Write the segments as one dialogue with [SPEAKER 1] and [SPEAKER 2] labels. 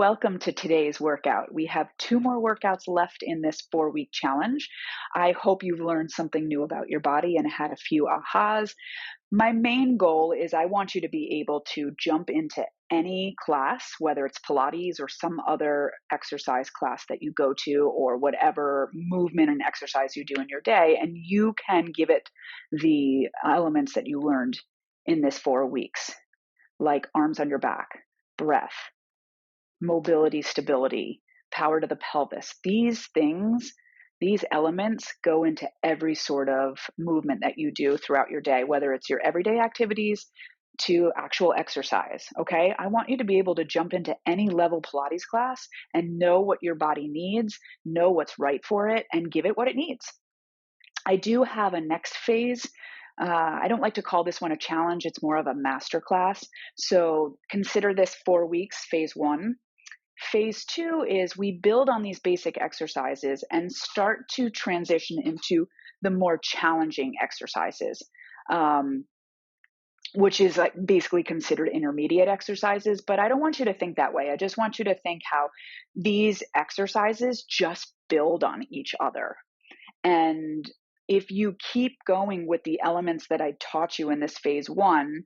[SPEAKER 1] welcome to today's workout. We have 2 more workouts left in this 4-week challenge. I hope you've learned something new about your body and had a few ahas. My main goal is I want you to be able to jump into any class, whether it's Pilates or some other exercise class that you go to, or whatever movement and exercise you do in your day, and you can give it the elements that you learned in this 4 weeks, like arms on your back, breath, mobility, stability, power to the pelvis. These things, these elements go into every sort of movement that you do throughout your day, whether it's your everyday activities to actual exercise. Okay. I want you to be able to jump into any level Pilates class and know what your body needs, know what's right for it, and give it what it needs. I do have a next phase. I don't like to call this one a challenge. It's more of a master class. So consider this 4 weeks, phase 1. Phase 2 is we build on these basic exercises and start to transition into the more challenging exercises, which is like basically considered intermediate exercises. But I don't want you to think that way. I just want you to think how these exercises just build on each other. And if you keep going with the elements that I taught you in this phase 1,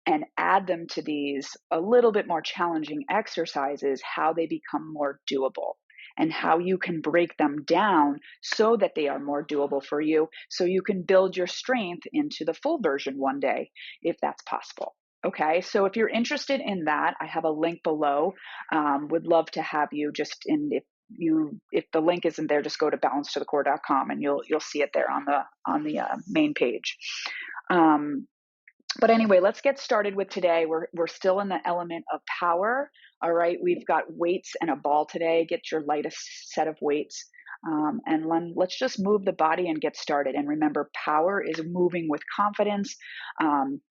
[SPEAKER 1] and add them to these a little bit more challenging exercises, how they become more doable and how you can break them down so that they are more doable for you, so you can build your strength into the full version one day, if that's possible. Okay, so if you're interested in that, I have a link below. Would love to have you if the link isn't there, just go to balancetothecore.com and you'll see it there on the main page. But anyway, let's get started with today. We're still in the element of power. All right, we've got weights and a ball today. Get your lightest set of weights. And let's just move the body and get started. And remember, power is moving with confidence,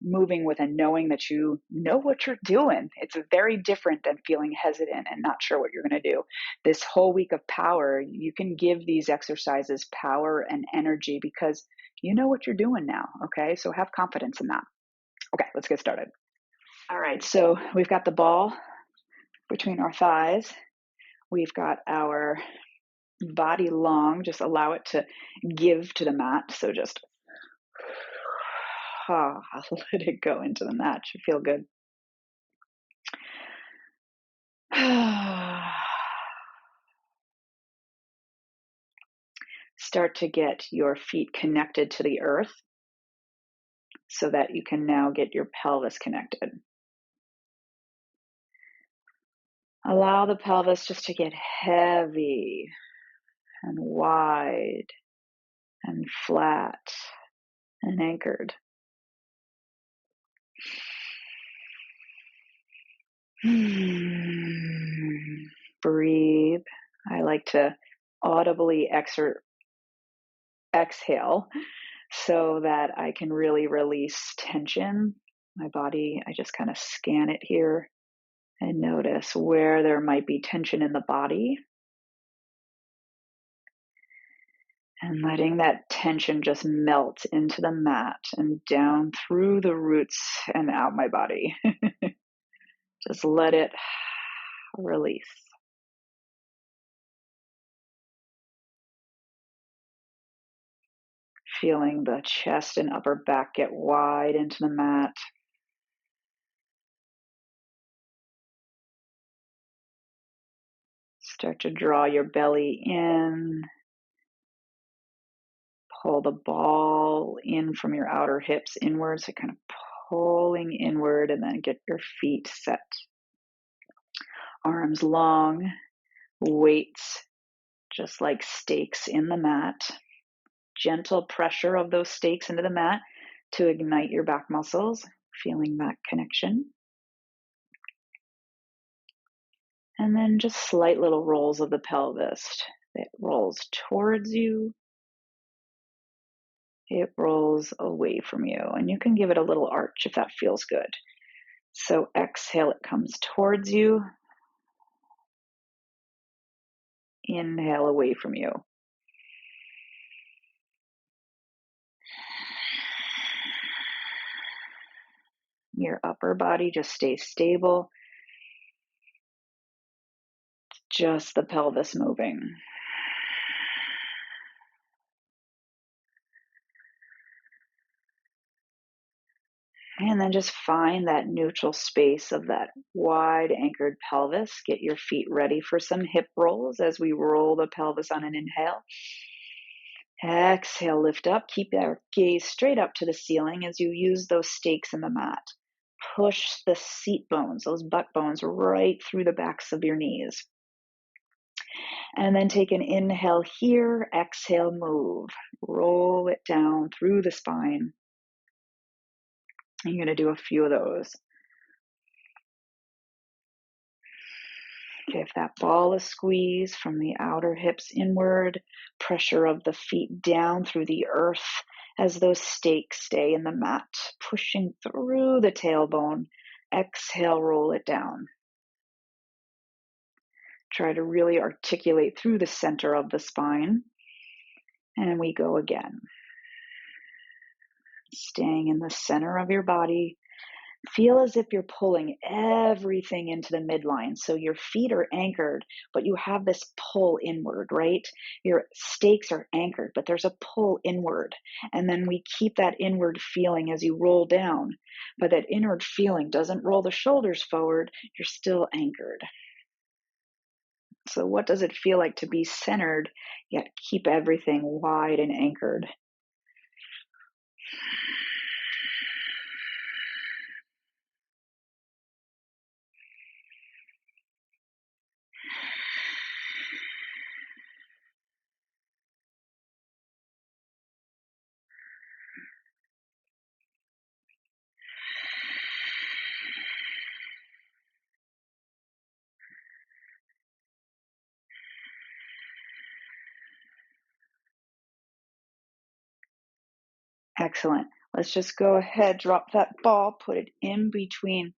[SPEAKER 1] moving with a knowing that you know what you're doing. It's very different than feeling hesitant and not sure what you're going to do. This whole week of power, you can give these exercises power and energy because you know what you're doing now. Okay, so have confidence in that. Okay, let's get started. All right, so we've got the ball between our thighs. We've got our body long. Just allow it to give to the mat. So just let it go into the mat. Should feel good. Start to get your feet connected to the earth so that you can now get your pelvis connected. Allow the pelvis just to get heavy and wide and flat and anchored. Breathe. I like to audibly exhale so that I can really release tension. My body, I just kind of scan it here and notice where there might be tension in the body. And letting that tension just melt into the mat and down through the roots and out my body. Just let it release. Feeling the chest and upper back get wide into the mat. Start to draw your belly in. Pull the ball in from your outer hips inwards, so kind of pulling inward, and then get your feet set. Arms long, weights just like stakes in the mat. Gentle pressure of those stakes into the mat to ignite your back muscles, feeling that connection. And then just slight little rolls of the pelvis. It rolls towards you. It rolls away from you. And you can give it a little arch if that feels good. So exhale, it comes towards you. Inhale away from you. Your upper body just stays stable. Just the pelvis moving. And then just find that neutral space of that wide anchored pelvis. Get your feet ready for some hip rolls as we roll the pelvis on an inhale. Exhale, lift up. Keep our gaze straight up to the ceiling as you use those stakes in the mat. Push the seat bones, those butt bones, right through the backs of your knees. And then take an inhale here. Exhale, move. Roll it down through the spine. You're going to do a few of those. Okay, if that ball is squeezed from the outer hips inward, pressure of the feet down through the earth as those stakes stay in the mat, pushing through the tailbone. Exhale, roll it down. Try to really articulate through the center of the spine. And we go again. Staying in the center of your body. Feel as if you're pulling everything into the midline. So your feet are anchored, but you have this pull inward, right? Your stakes are anchored, but there's a pull inward. And then we keep that inward feeling as you roll down. But that inward feeling doesn't roll the shoulders forward. You're still anchored. So what does it feel like to be centered, yet keep everything wide and anchored? Excellent. Let's just go ahead, drop that ball, put it in between,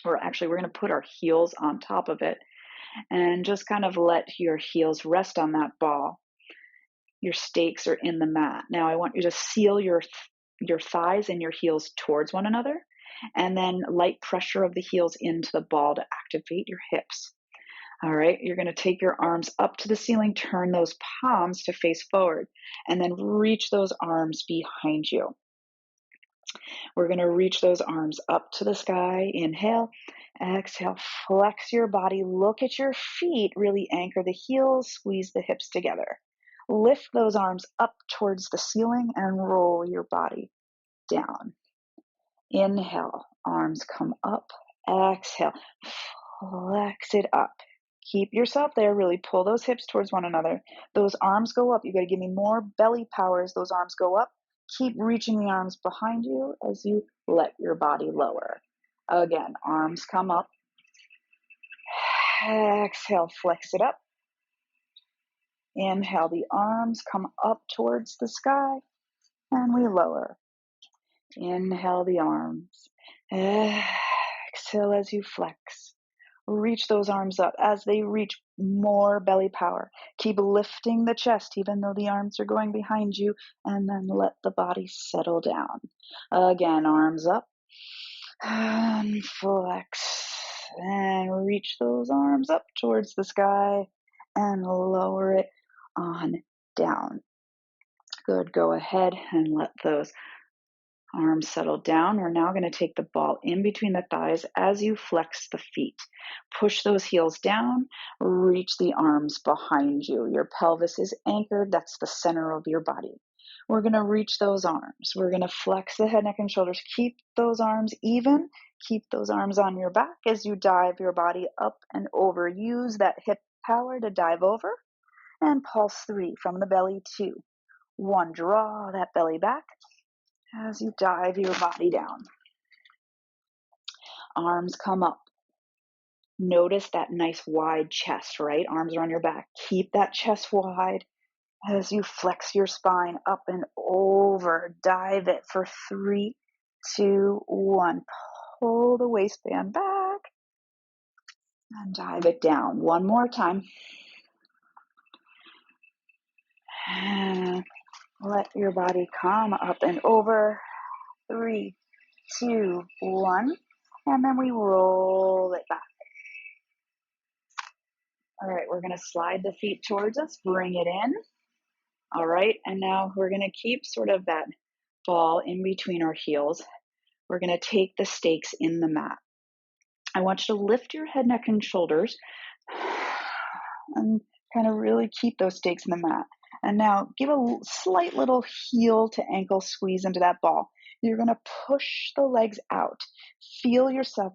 [SPEAKER 1] or actually we're going to put our heels on top of it and just kind of let your heels rest on that ball. Your stakes are in the mat. Now I want you to seal your thighs and your heels towards one another, and then light pressure of the heels into the ball to activate your hips. All right, you're going to take your arms up to the ceiling, turn those palms to face forward, and then reach those arms behind you. We're going to reach those arms up to the sky. Inhale, exhale, flex your body, look at your feet, really anchor the heels, squeeze the hips together. Lift those arms up towards the ceiling and roll your body down. Inhale, arms come up. Exhale, flex it up. Keep yourself there, really pull those hips towards one another. Those arms go up. You got to give me more belly power as those arms go up. Keep reaching the arms behind you as you let your body lower. Again, arms come up. Exhale, flex it up. Inhale, the arms come up towards the sky, and we lower. Inhale the arms. Exhale as you flex. Reach those arms up. As they reach, more belly power. Keep lifting the chest even though the arms are going behind you, and then let the body settle down. Again, arms up and flex and reach those arms up towards the sky and lower it on down. Good. Go ahead and let those arms settle down. We're now going to take the ball in between the thighs as you flex the feet. Push those heels down, reach the arms behind you. Your pelvis is anchored. That's the center of your body. We're going to reach those arms. We're going to flex the head, neck, and shoulders. Keep those arms even. Keep those arms on your back as you dive your body up and over. Use that hip power to dive over. And pulse 3 from the belly, 2, 1. Draw that belly back as you dive your body down. Arms come up. Notice that nice wide chest, right? Arms are on your back. Keep that chest wide as you flex your spine up and over. Dive it for 3, 2, 1. Pull the waistband back and dive it down. One more time. And let your body come up and over. 3, 2, 1. And then we roll it back. All right, we're gonna slide the feet towards us, bring it in. All right, and now we're gonna keep sort of that ball in between our heels. We're gonna take the stakes in the mat. I want you to lift your head, neck, and shoulders and kind of really keep those stakes in the mat. And now give a slight little heel to ankle squeeze into that ball. You're going to push the legs out. Feel yourself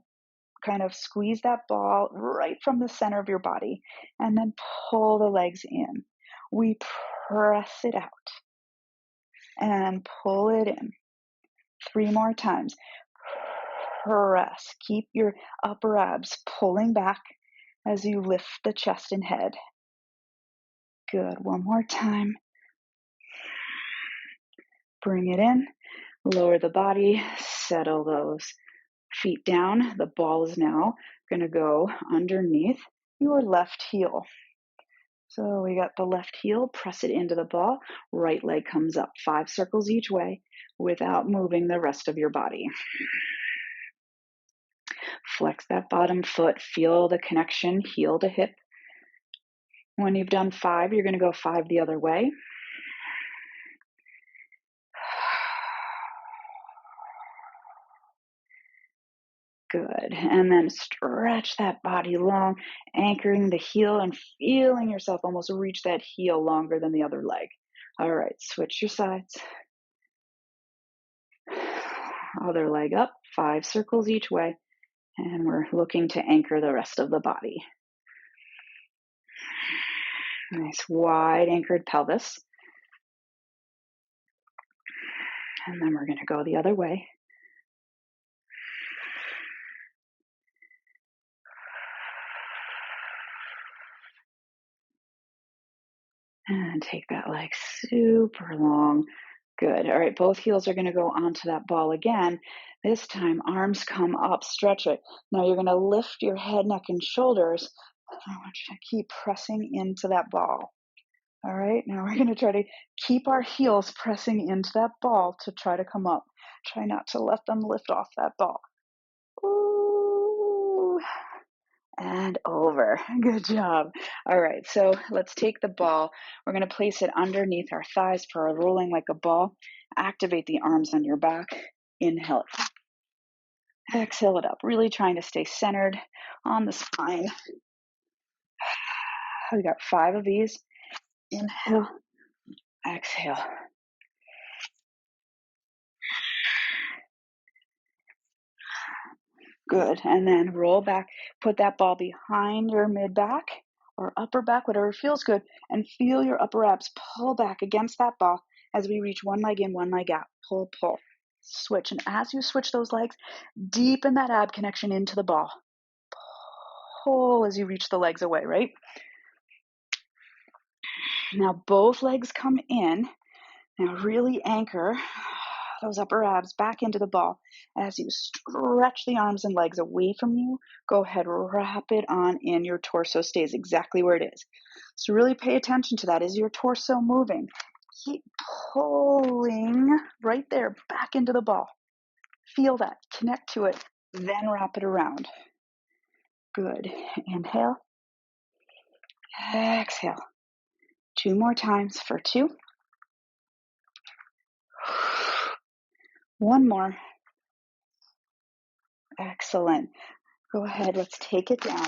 [SPEAKER 1] kind of squeeze that ball right from the center of your body and then pull the legs in. We press it out and pull it in. 3 more times. Press. Keep your upper abs pulling back as you lift the chest and head. Good. 1 more time. Bring it in. Lower the body. Settle those feet down. The ball is now going to go underneath your left heel. So we got the left heel. Press it into the ball. Right leg comes up. 5 circles each way without moving the rest of your body. Flex that bottom foot. Feel the connection, heel to hip. When you've done 5, you're going to go 5 the other way. Good. And then stretch that body long, anchoring the heel and feeling yourself almost reach that heel longer than the other leg. All right, switch your sides. Other leg up, 5 circles each way. And we're looking to anchor the rest of the body. Nice wide anchored pelvis. And then we're going to go the other way. And take that leg super long. Good. All right, both heels are going to go onto that ball again. This time, arms come up, stretch it. Now you're going to lift your head, neck, and shoulders. I want you to keep pressing into that ball. All right, now we're going to try to keep our heels pressing into that ball to try to come up. Try not to let them lift off that ball. Ooh. And over. Good job. All right, so let's take the ball. We're going to place it underneath our thighs for our rolling like a ball. Activate the arms on your back. Inhale. Exhale it up. Really trying to stay centered on the spine. We got 5 of these. Inhale. Exhale. Good. And then roll back. Put that ball behind your mid back or upper back, whatever feels good, and feel your upper abs pull back against that ball as we reach one leg in, one leg out. Pull, pull. Switch. And as you switch those legs, deepen that ab connection into the ball. Pull as you reach the legs away, right? Now both legs come in. Now really anchor those upper abs back into the ball. As you stretch the arms and legs away from you, go ahead, wrap it on in. Your torso stays exactly where it is. So really pay attention to that. Is your torso moving? Keep pulling right there back into the ball. Feel that. Connect to it. Then wrap it around. Good. Inhale. Exhale. 2 more times for 2. 1 more. Excellent. Go ahead, let's take it down.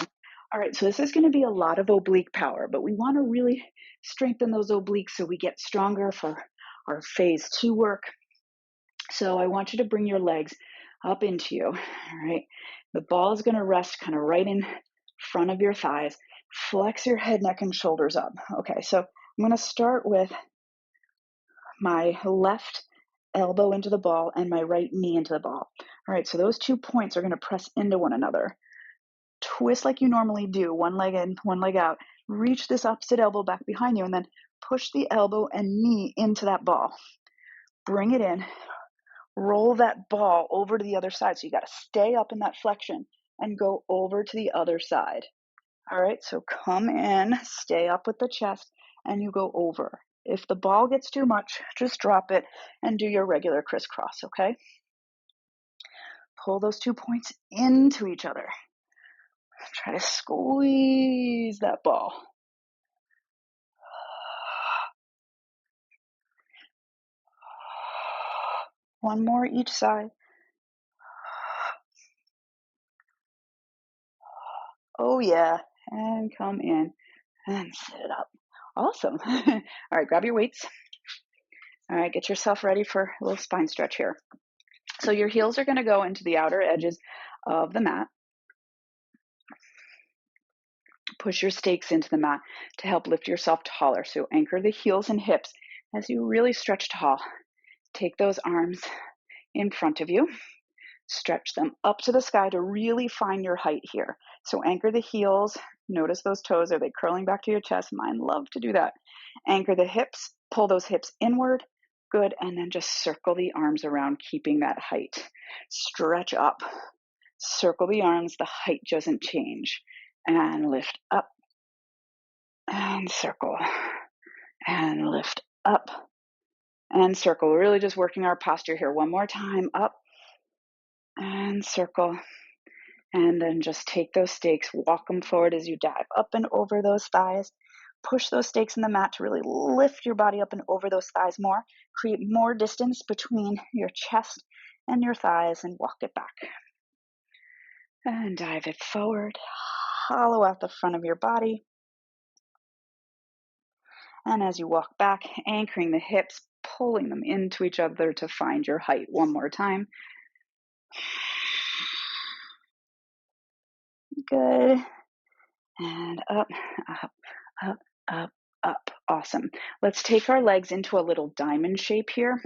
[SPEAKER 1] All right, so this is going to be a lot of oblique power, but we want to really strengthen those obliques so we get stronger for our phase 2 work. So I want you to bring your legs up into you, all right? The ball is going to rest kind of right in front of your thighs. Flex your head, neck, and shoulders up. Okay, so I'm going to start with my left elbow into the ball and my right knee into the ball. All right, so those 2 points are going to press into one another. Twist like you normally do, one leg in, one leg out. Reach this opposite elbow back behind you and then push the elbow and knee into that ball. Bring it in. Roll that ball over to the other side. So you got to stay up in that flexion and go over to the other side. All right, so come in, stay up with the chest, and you go over. If the ball gets too much, just drop it and do your regular crisscross, okay? Pull those 2 points into each other. Try to squeeze that ball. One more each side. Oh yeah, and come in and sit up. Awesome. All right, grab your weights. All right, get yourself ready for a little spine stretch here. So your heels are going to go into the outer edges of the mat. Push your stakes into the mat to help lift yourself taller. So anchor the heels and hips as you really stretch tall. Take those arms in front of you. Stretch them up to the sky to really find your height here. So anchor the heels. Notice those toes. Are they curling back to your chest? Mine love to do that. Anchor the hips. Pull those hips inward. Good. And then just circle the arms around, keeping that height. Stretch up. Circle the arms. The height doesn't change. And lift up. And circle. And lift up. And circle. We're really just working our posture here. One more time. Up. And circle. And then just take those stakes, walk them forward as you dive up and over those thighs. Push those stakes in the mat to really lift your body up and over those thighs more. Create more distance between your chest and your thighs and walk it back. And dive it forward. Hollow out the front of your body. And as you walk back, anchoring the hips, pulling them into each other to find your height. One more time. Good. And up, up, up, up, up. Awesome. Let's take our legs into a little diamond shape here.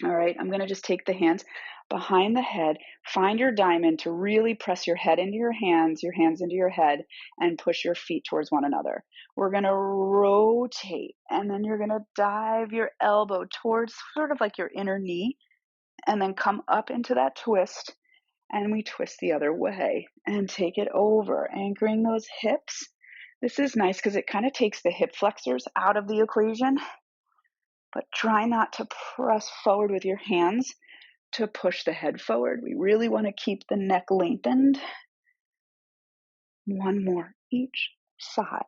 [SPEAKER 1] All right, I'm going to just take the hands behind the head. Find your diamond to really press your head into your hands into your head, and push your feet towards one another. We're going to rotate, and then you're going to dive your elbow towards sort of like your inner knee, and then come up into that twist. And we twist the other way and take it over, anchoring those hips. This is nice because it kind of takes the hip flexors out of the equation, but try not to press forward with your hands to push the head forward. We really want to keep the neck lengthened. One more each side.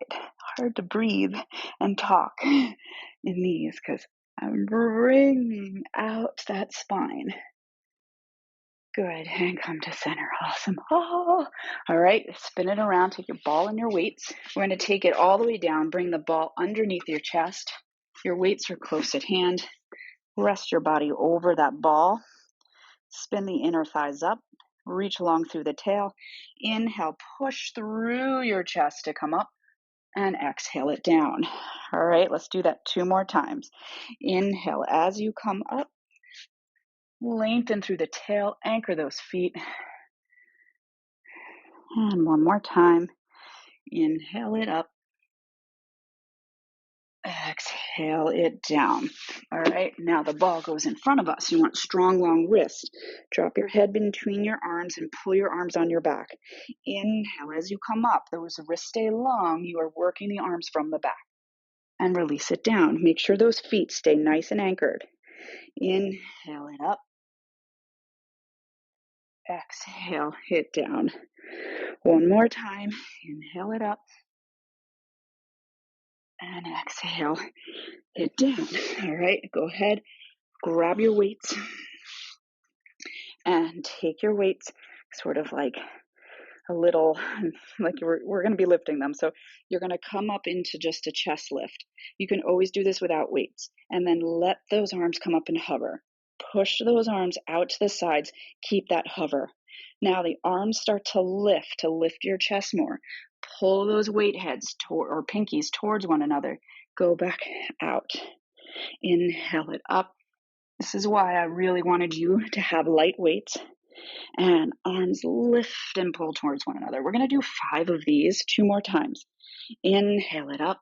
[SPEAKER 1] Hard to breathe and talk in these because I'm bringing out that spine. Good, and come to center. Awesome. Oh. All right, spin it around. Take your ball and your weights. We're going to take it all the way down. Bring the ball underneath your chest. Your weights are close at hand. Rest your body over that ball. Spin the inner thighs up. Reach along through the tail. Inhale, push through your chest to come up. And exhale it down. All right, let's do that 2 more times. Inhale as you come up. Lengthen through the tail, anchor those feet. And one more time. Inhale it up. Exhale it down. All right, now the ball goes in front of us. You want strong, long wrist. Drop your head between your arms and pull your arms on your back. Inhale as you come up. Those wrists stay long. You are working the arms from the back. And release it down. Make sure those feet stay nice and anchored. Inhale it up. Exhale it down. One more time. Inhale it up. And exhale it down. All right, go ahead. Grab your weights. And take your weights sort of like a little, like we're going to be lifting them. So you're going to come up into just a chest lift. You can always do this without weights. And then let those arms come up and hover. Push those arms out to the sides. Keep that hover. Now the arms start to lift your chest more. Pull those weight heads or pinkies towards one another. Go back out. Inhale it up. This is why I really wanted you to have light weights and arms lift and pull towards one another. We're going to do 5 of these 2 more times. Inhale it up.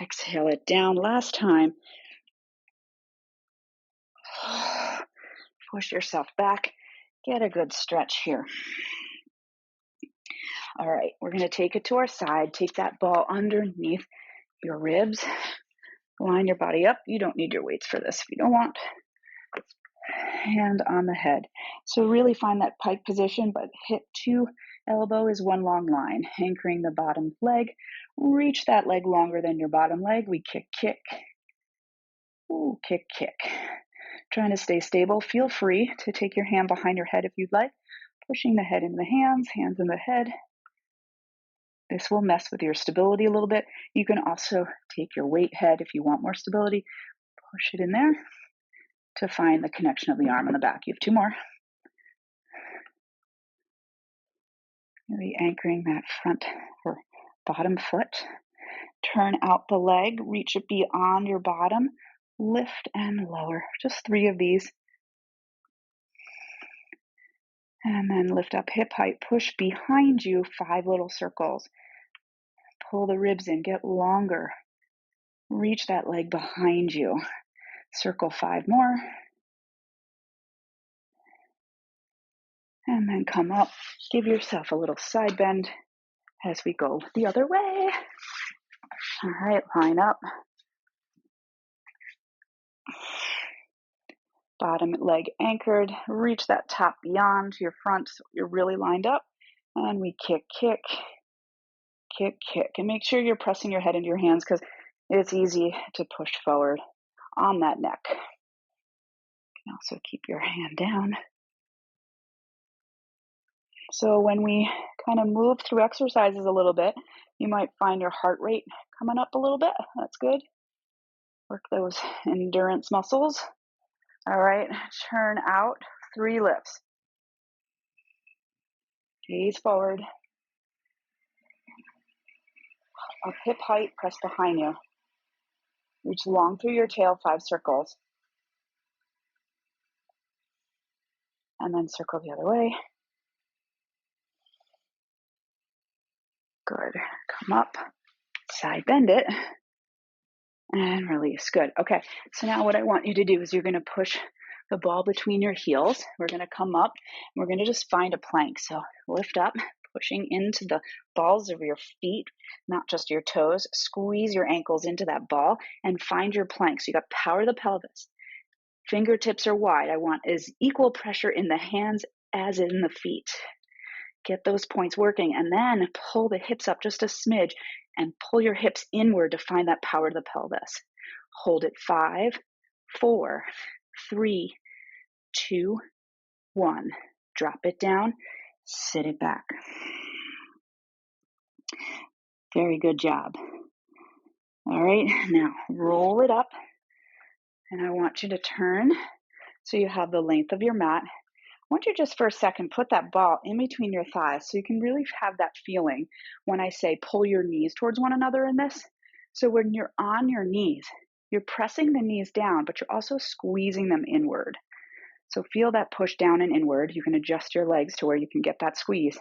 [SPEAKER 1] Exhale it down. Last time. Push yourself back. Get a good stretch here. All right, we're going to take it to our side. Take that ball underneath your ribs. Line your body up. You don't need your weights for this if you don't want. Hand on the head. So really find that pike position, but hip to Elbow is one long line, anchoring the bottom leg. Reach that leg longer than your bottom leg. We kick, kick. Ooh, kick, kick. Trying to stay stable. Feel free to take your hand behind your head if you'd like. Pushing the head into the hands in the head. This will mess with your stability a little bit. You can also take your weight head if you want more stability. Push it in there to find the connection of the arm and the back. You have two more. Really anchoring that front or bottom foot. Turn out the leg, reach it beyond your bottom, lift and lower. Just 3 of these. And then lift up hip height, push behind you, 5 little circles. Pull the ribs in, get longer. Reach that leg behind you. Circle 5 more. And then come up. Give yourself a little side bend as we go the other way. All right, line up. Bottom leg anchored. Reach that top beyond your front so you're really lined up. And we kick, kick, kick, kick. And make sure you're pressing your head into your hands because it's easy to push forward on that neck. You can also keep your hand down. So when we kind of move through exercises a little bit, you might find your heart rate coming up a little bit. That's good. Work those endurance muscles. All right, turn out, 3 lifts. Gaze forward. Up hip height, press behind you. Reach long through your tail, 5 circles. And then circle the other way. Good. Come up, side bend it, and release. Good. Okay, so now what I want you to do is you're going to push the ball between your heels. We're going to come up, and we're going to just find a plank. So lift up, pushing into the balls of your feet, not just your toes. Squeeze your ankles into that ball and find your plank. So you got power of the pelvis. Fingertips are wide. I want as equal pressure in the hands as in the feet. Get those points working and then pull the hips up just a smidge and pull your hips inward to find that power of the pelvis. Hold it 5, 4, 3, 2, 1. Drop it down, sit it back. Very good job. All right, now roll it up and I want you to turn so you have the length of your mat. I want you just for a second, put that ball in between your thighs so you can really have that feeling when I say pull your knees towards one another in this. So when you're on your knees, you're pressing the knees down, but you're also squeezing them inward. So feel that push down and inward. You can adjust your legs to where you can get that squeeze.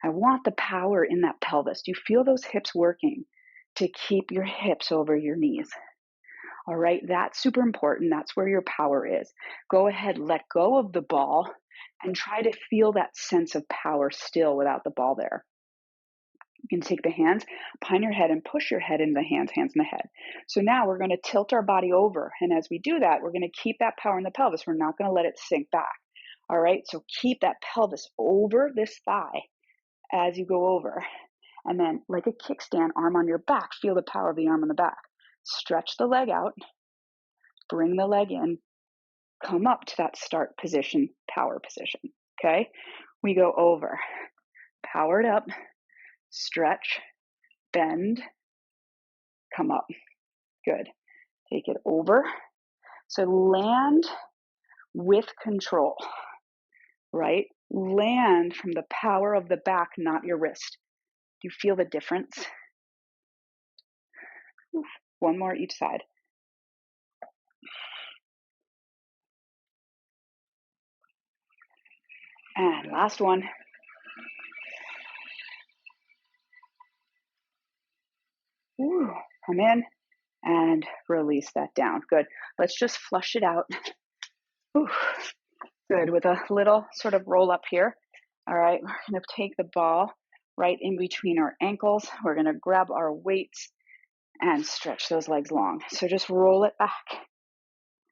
[SPEAKER 1] I want the power in that pelvis. Do you feel those hips working to keep your hips over your knees? All right, that's super important. That's where your power is. Go ahead, let go of the ball and try to feel that sense of power still without the ball there. You can take the hands behind your head and push your head into the hands in the head. So now we're going to tilt our body over. And as we do that, we're going to keep that power in the pelvis. We're not going to let it sink back. All right, so keep that pelvis over this thigh as you go over. And then like a kickstand, arm on your back, feel the power of the arm on the back. Stretch the leg out, bring the leg in, come up to that start position, power position, okay? We go over, powered up, stretch, bend, come up. Good. Take it over. So land with control, right? Land from the power of the back, not your wrist. Do you feel the difference? One more each side. And last one. Ooh, come in and release that down. Good. Let's just flush it out. Ooh, good. With a little sort of roll up here. All right, we're going to take the ball right in between our ankles. We're going to grab our weights and stretch those legs long. So just roll it back.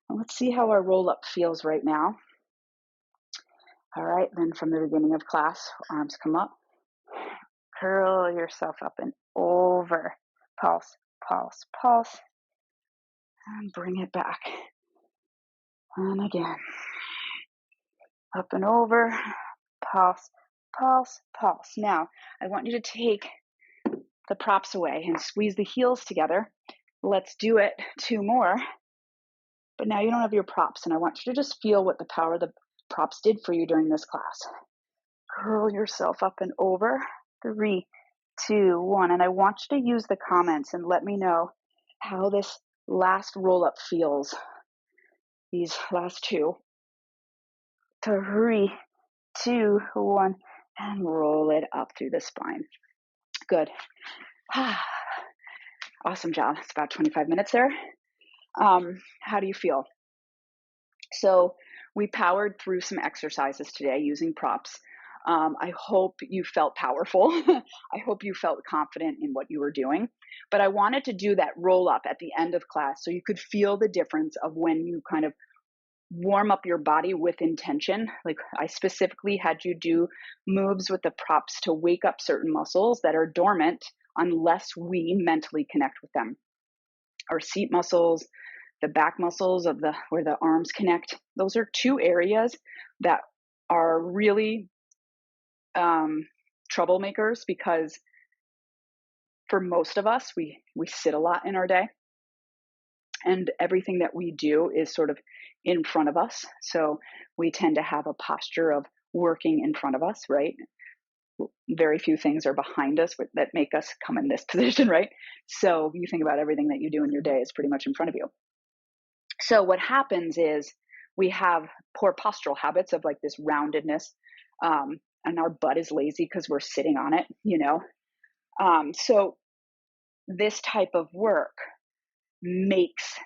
[SPEAKER 1] And let's see how our roll up feels right now. All right, then from the beginning of class, arms come up, Curl yourself up and over. Pulse, pulse, pulse. And bring it back. And again. Up and over. Pulse, pulse, pulse. Now, I want you to take the props away and squeeze the heels together. Let's do it 2 more. But now you don't have your props, and I want you to just feel what the power of the props did for you during this class. Curl yourself up and over. 3, 2, 1. And I want you to use the comments and let me know how this last roll up feels. These last 2. 3, 2, 1. And roll it up through the spine. Good. Awesome job. It's about 25 minutes there. How do you feel? So we powered through some exercises today using props. I hope you felt powerful. I hope you felt confident in what you were doing. But I wanted to do that roll up at the end of class so you could feel the difference of when you kind of warm up your body with intention. Like I specifically had you do moves with the props to wake up certain muscles that are dormant unless we mentally connect with them. Our seat muscles, the back muscles of where the arms connect. Those are 2 areas that are really troublemakers because for most of us, we sit a lot in our day, and everything that we do is sort of in front of us. So we tend to have a posture of working in front of us, right? Very few things are behind us that make us come in this position, right? So you think about everything that you do in your day is pretty much in front of you. So what happens is we have poor postural habits of like this roundedness, and our butt is lazy because we're sitting on it, you know? So this type of work makes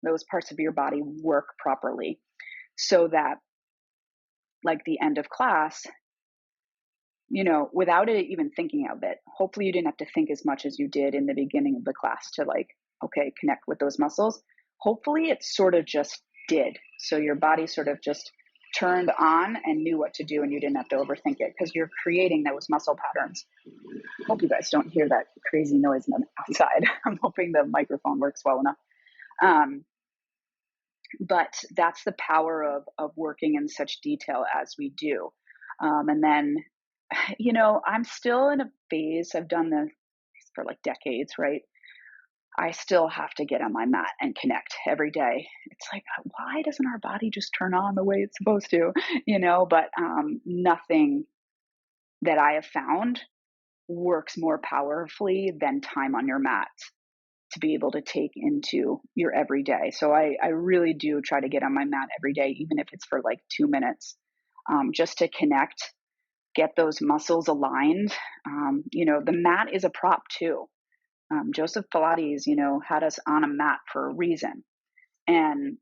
[SPEAKER 1] those parts of your body work properly so that like the end of class, you know, without it even thinking of it, hopefully you didn't have to think as much as you did in the beginning of the class to like, okay, connect with those muscles. Hopefully it sort of just did. So your body sort of just turned on and knew what to do and you didn't have to overthink it because you're creating those muscle patterns. Hope you guys don't hear that crazy noise outside. I'm hoping the microphone works well enough. But that's the power of working in such detail as we do. And then, you know, I'm still in a phase, I've done this for like decades, right? I still have to get on my mat and connect every day. It's like, why doesn't our body just turn on the way it's supposed to, you know? But nothing that I have found works more powerfully than time on your mat to be able to take into your everyday. So I really do try to get on my mat every day, even if it's for like 2 minutes, just to connect, get those muscles aligned. You know, the mat is a prop too. Joseph Pilates, you know, had us on a mat for a reason. And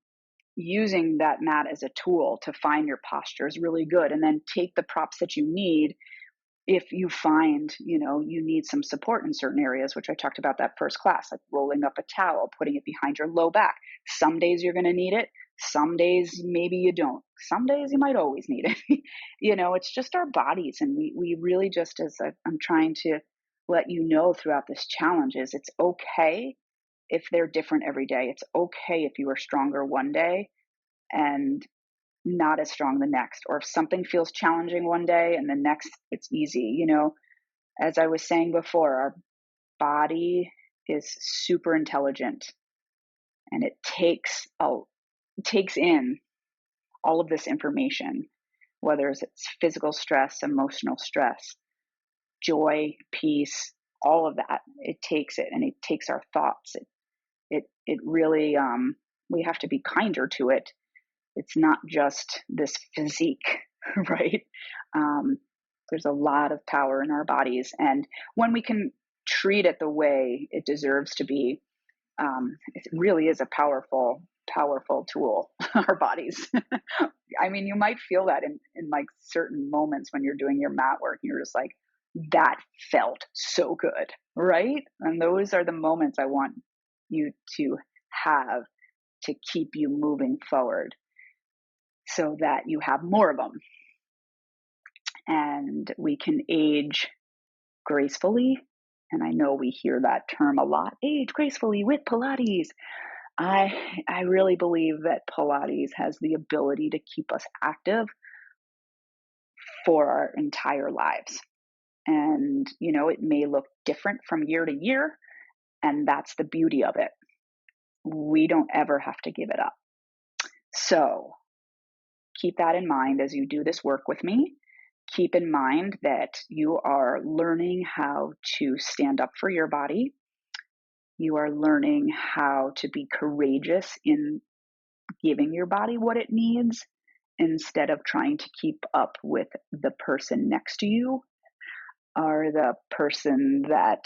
[SPEAKER 1] using that mat as a tool to find your posture is really good. And then take the props that you need if you find, you know, you need some support in certain areas, which I talked about that first class, like rolling up a towel, putting it behind your low back. Some days you're going to need it. Some days maybe you don't. Some days you might always need it. You know, it's just our bodies. And we really just, as I'm trying to let you know throughout this challenge, is it's okay if they're different every day. It's okay if you are stronger one day and not as strong the next, or if something feels challenging one day and the next it's easy. You know, as I was saying before, our body is super intelligent and it takes in all of this information, whether it's physical stress, emotional stress, joy, peace, all of that. It takes it, and it takes our thoughts. It really, we have to be kinder to it. It's not just this physique, right? There's a lot of power in our bodies. And when we can treat it the way it deserves to be, it really is a powerful, powerful tool, our bodies. I mean, you might feel that in like certain moments when you're doing your mat work, and you're just like, that felt so good, right? And those are the moments I want you to have to keep you moving forward, so that you have more of them and we can age gracefully. And I know we hear that term a lot, age gracefully with Pilates. I really believe that Pilates has the ability to keep us active for our entire lives. And, it may look different from year to year, and that's the beauty of it. We don't ever have to give it up. So keep that in mind as you do this work with me. Keep in mind that you are learning how to stand up for your body. You are learning how to be courageous in giving your body what it needs instead of trying to keep up with the person next to you or the person that,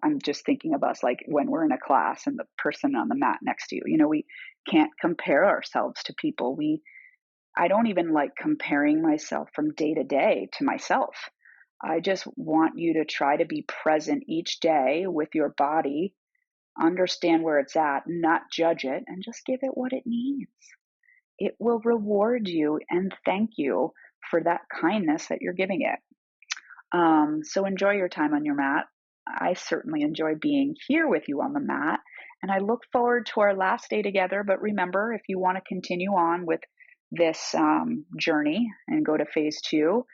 [SPEAKER 1] I'm just thinking of us like when we're in a class and the person on the mat next to you. We can't compare ourselves to people. I don't even like comparing myself from day to day to myself. I just want you to try to be present each day with your body, understand where it's at, not judge it, and just give it what it needs. It will reward you and thank you for that kindness that you're giving it. So enjoy your time on your mat. I certainly enjoy being here with you on the mat, and I look forward to our last day together. But remember, if you want to continue on with this journey and go to phase 2,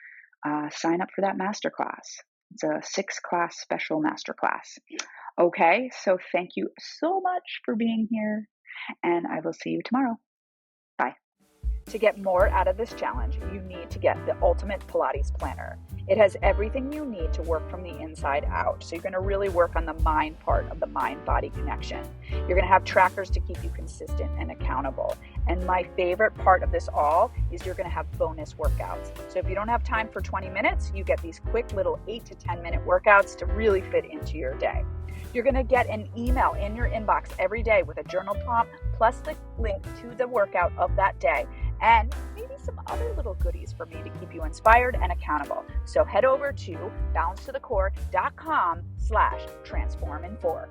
[SPEAKER 1] sign up for that masterclass. It's a 6-class special masterclass. Okay, so thank you so much for being here, and I will see you tomorrow. Bye. To get more out of this challenge, you need to get the Ultimate Pilates Planner. It has everything you need to work from the inside out. So you're going to really work on the mind part of the mind-body connection. You're going to have trackers to keep you consistent and accountable. And my favorite part of this all is you're going to have bonus workouts. So if you don't have time for 20 minutes, you get these quick little 8 to 10 minute workouts to really fit into your day. You're going to get an email in your inbox every day with a journal prompt plus the link to the workout of that day, and maybe some other little goodies for me to keep you inspired and accountable. So head over to balancetothecore.com/transformin4.